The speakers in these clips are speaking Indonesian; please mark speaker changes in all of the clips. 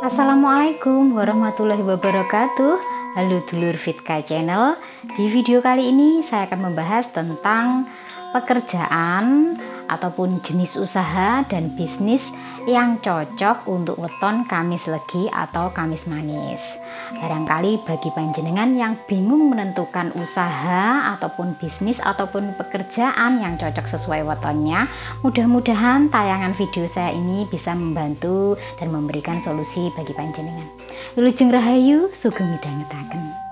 Speaker 1: Assalamualaikum warahmatullahi wabarakatuh. Halo dulur Fitka Channel. Di video kali ini saya akan membahas tentang pekerjaan ataupun jenis usaha dan bisnis yang cocok untuk weton Kamis Legi atau Kamis Manis. Barangkali bagi panjenengan yang bingung menentukan usaha ataupun bisnis ataupun pekerjaan yang cocok sesuai wetonnya, mudah-mudahan tayangan video saya ini bisa membantu dan memberikan solusi bagi panjenengan. Wilujeng Rahayu, sugeng midhangetaken.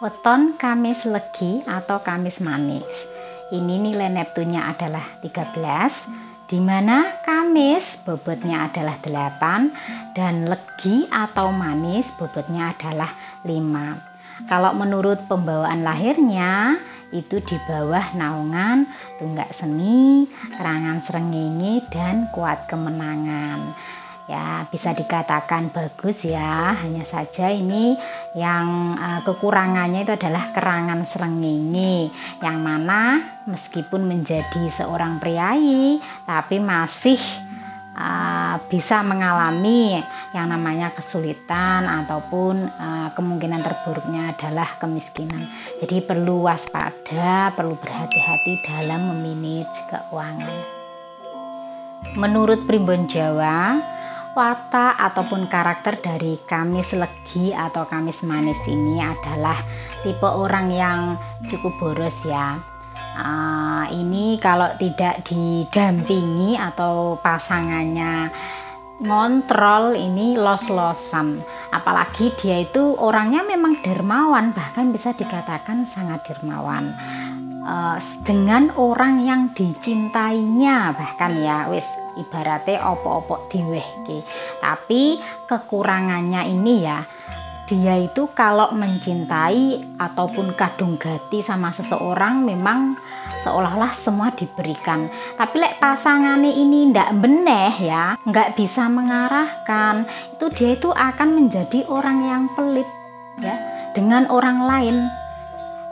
Speaker 1: Weton Kamis Legi atau Kamis Manis. Ini nilai Neptunnya adalah 13, di mana Kamis bobotnya adalah 8 dan Legi atau Manis bobotnya adalah 5. Kalau menurut pembawaan lahirnya itu di bawah naungan Tunggak Seni, Kerangan Srengenge dan Kuat Kemenangan. Ya, bisa dikatakan bagus ya, hanya saja ini yang kekurangannya itu adalah Kerangan Srengenge, yang mana meskipun menjadi seorang priayi tapi masih bisa mengalami yang namanya kesulitan ataupun kemungkinan terburuknya adalah kemiskinan. Jadi perlu waspada, perlu berhati-hati dalam memanage keuangan. Menurut Primbon Jawa, watak ataupun karakter dari Kamis Legi atau Kamis Manis ini adalah tipe orang yang cukup boros ya. Ini kalau tidak didampingi atau pasangannya ngontrol, ini los-losan. Apalagi dia itu orangnya memang dermawan, bahkan bisa dikatakan sangat dermawan. Dengan orang yang dicintainya, bahkan ya wis ibaratnya opo-opo diwehke. Tapi kekurangannya ini ya, dia itu kalau mencintai ataupun kadung gati sama seseorang memang seolah-olah semua diberikan. Tapi lek pasangannya ini ndak beneh ya, nggak bisa mengarahkan, itu dia itu akan menjadi orang yang pelit ya dengan orang lain.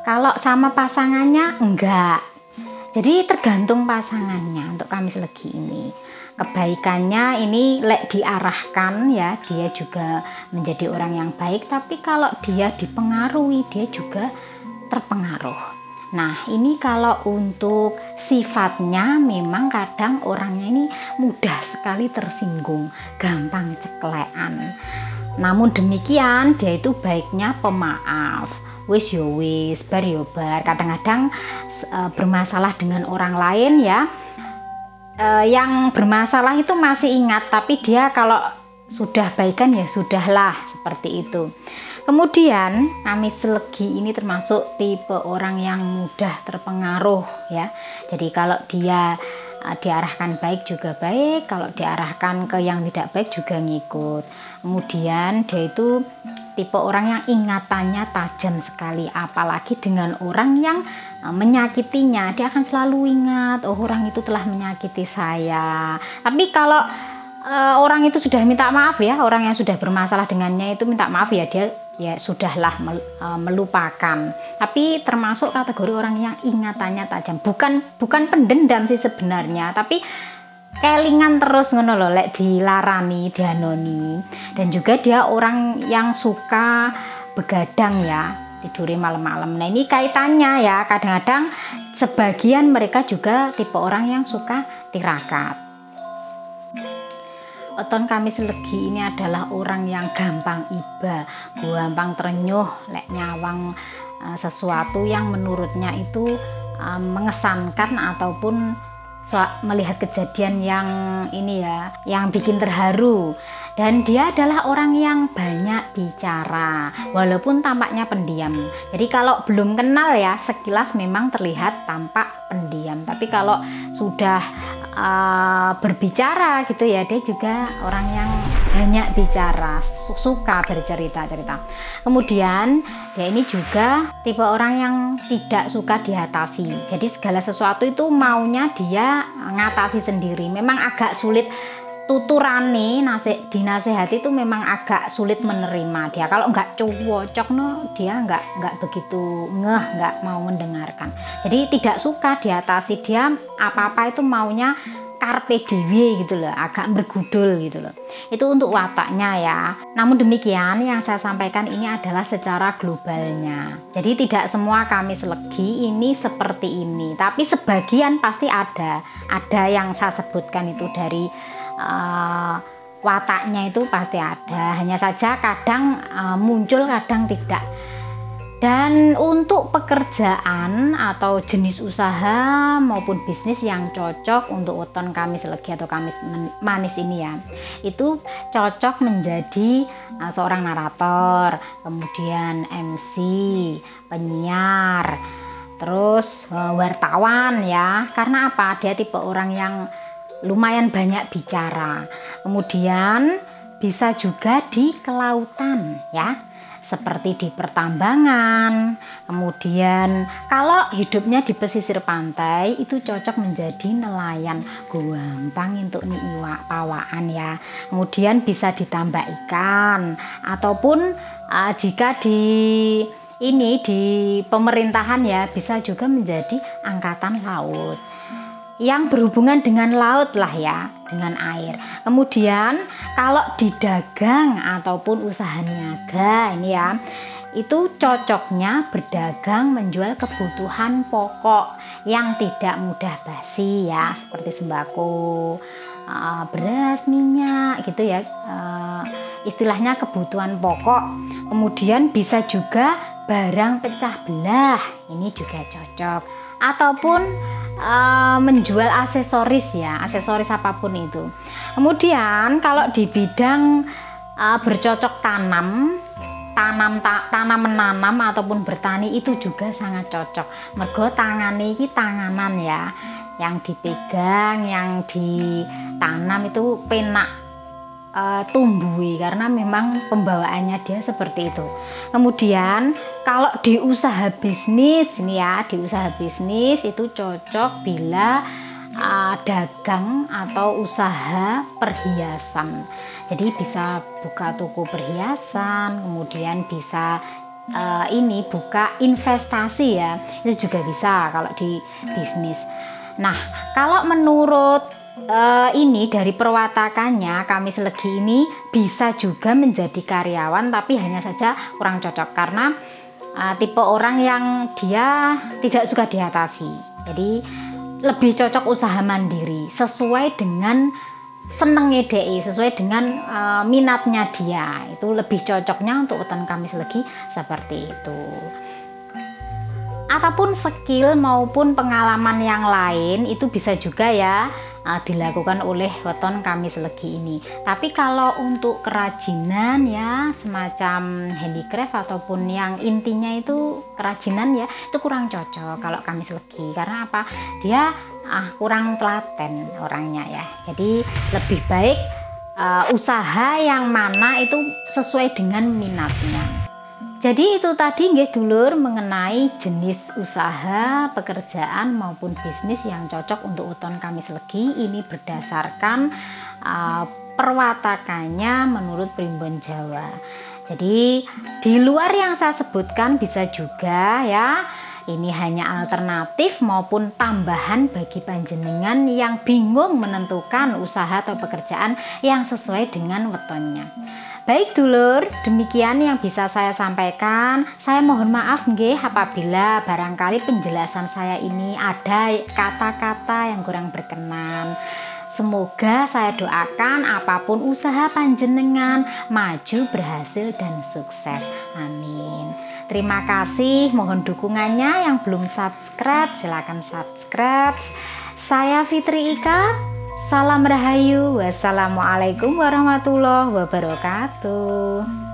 Speaker 1: Kalau sama pasangannya enggak. Jadi tergantung pasangannya untuk Kamis Legi ini. Kebaikannya ini lek diarahkan ya, dia juga menjadi orang yang baik, tapi kalau dia dipengaruhi dia juga terpengaruh. Nah, ini kalau untuk sifatnya memang kadang orangnya ini mudah sekali tersinggung, gampang ceklekan. Namun demikian dia itu baiknya pemaaf. Wis yo wis, bar yo bar. Kadang-kadang bermasalah dengan orang lain ya, yang bermasalah itu masih ingat, tapi dia kalau sudah baikan ya sudahlah, seperti itu. Kemudian Kamis Legi ini termasuk tipe orang yang mudah terpengaruh ya. Jadi kalau dia diarahkan baik juga baik, kalau diarahkan ke yang tidak baik juga ngikut. Kemudian dia itu tipe orang yang ingatannya tajam sekali, apalagi dengan orang yang menyakitinya, dia akan selalu ingat, oh orang itu telah menyakiti saya. Tapi kalau orang itu sudah minta maaf ya, orang yang sudah bermasalah dengannya itu minta maaf ya, dia ya sudahlah melupakan. Tapi termasuk kategori orang yang ingatannya tajam, bukan pendendam sih sebenarnya, tapi kelingan terus ngono lho, lek dilarani, dianoni. Dan juga dia orang yang suka begadang ya, tidurnya malam-malam. Nah, ini kaitannya ya, kadang-kadang sebagian mereka juga tipe orang yang suka tirakat. Weton Kamis Legi ini adalah orang yang gampang iba, gampang terenyuh lek nyawang sesuatu yang menurutnya itu mengesankan ataupun melihat kejadian yang ini ya, yang bikin terharu. Dan dia adalah orang yang banyak bicara walaupun tampaknya pendiam. Jadi kalau belum kenal ya, sekilas memang terlihat tampak pendiam, tapi kalau sudah berbicara gitu ya, dia juga orang yang banyak bicara, suka bercerita-cerita. Kemudian dia ini juga tipe orang yang tidak suka diatasi. Jadi segala sesuatu itu maunya dia ngatasi sendiri. Memang agak sulit tuturane dinasehati itu memang agak sulit menerima. Dia kalau nggak cocok dia nggak begitu nggak mau mendengarkan. Jadi tidak suka diatasi, dia apa-apa itu maunya carpe diem gitu loh, agak bergudul gitu loh. Itu untuk wataknya ya. Namun demikian yang saya sampaikan ini adalah secara globalnya. Jadi tidak semua Kamis Legi ini seperti ini, tapi sebagian pasti ada yang saya sebutkan itu dari wataknya itu pasti ada. Hanya saja kadang muncul, kadang tidak. Dan untuk pekerjaan atau jenis usaha maupun bisnis yang cocok untuk weton Kamis Legi atau Kamis Manis ini ya, itu cocok menjadi seorang narator, kemudian MC, penyiar, terus wartawan ya. Karena apa? Dia tipe orang yang lumayan banyak bicara. Kemudian bisa juga di kelautan ya, seperti di pertambangan. Kemudian kalau hidupnya di pesisir pantai itu cocok menjadi nelayan, gampang untuk nih iwak pawaan ya. Kemudian bisa ditambah ikan, ataupun jika di pemerintahan ya, bisa juga menjadi angkatan laut yang berhubungan dengan laut lah ya, dengan air. Kemudian kalau di dagang ataupun usaha niaga ini ya, itu cocoknya berdagang menjual kebutuhan pokok yang tidak mudah basi ya, seperti sembako, beras, minyak gitu ya, istilahnya kebutuhan pokok. Kemudian bisa juga barang pecah belah, ini juga cocok. Ataupun menjual aksesoris ya, aksesoris apapun itu. Kemudian kalau di bidang bercocok menanam ataupun bertani itu juga sangat cocok. Mergo tangane iki tanganan ya, yang dipegang, yang ditanam itu penak tumbuhi, karena memang pembawaannya dia seperti itu. Kemudian kalau di usaha bisnis ini ya, di usaha bisnis itu cocok bila dagang atau usaha perhiasan. Jadi bisa buka toko perhiasan, kemudian bisa buka investasi ya, itu juga bisa kalau di bisnis. Nah, kalau menurut dari perwatakannya, Kamis Legi ini bisa juga menjadi karyawan, tapi hanya saja kurang cocok karena tipe orang yang dia tidak suka diatasi. Jadi lebih cocok usaha mandiri sesuai dengan senengnya DI, sesuai dengan minatnya dia. Itu lebih cocoknya untuk weton Kamis Legi seperti itu. Ataupun skill maupun pengalaman yang lain itu bisa juga ya dilakukan oleh weton Kamis Legi ini. Tapi kalau untuk kerajinan ya, semacam handicraft ataupun yang intinya itu kerajinan ya, itu kurang cocok kalau Kamis Legi. Karena apa? Dia kurang telaten orangnya ya. Jadi lebih baik usaha yang mana itu sesuai dengan minatnya. Jadi itu tadi nggih dulur mengenai jenis usaha, pekerjaan maupun bisnis yang cocok untuk weton Kamis Legi. Ini berdasarkan perwatakannya menurut Primbon Jawa. Jadi di luar yang saya sebutkan bisa juga ya. Ini hanya alternatif maupun tambahan bagi panjenengan yang bingung menentukan usaha atau pekerjaan yang sesuai dengan wetonnya. Baik dulur, demikian yang bisa saya sampaikan. Saya mohon maaf nggih apabila barangkali penjelasan saya ini ada kata-kata yang kurang berkenan. Semoga saya doakan apapun usaha panjenengan maju, berhasil dan sukses. Amin. Terima kasih, mohon dukungannya. Yang belum subscribe silakan subscribe. Saya Fitri Ika. Salam Rahayu. Wassalamualaikum warahmatullahi wabarakatuh.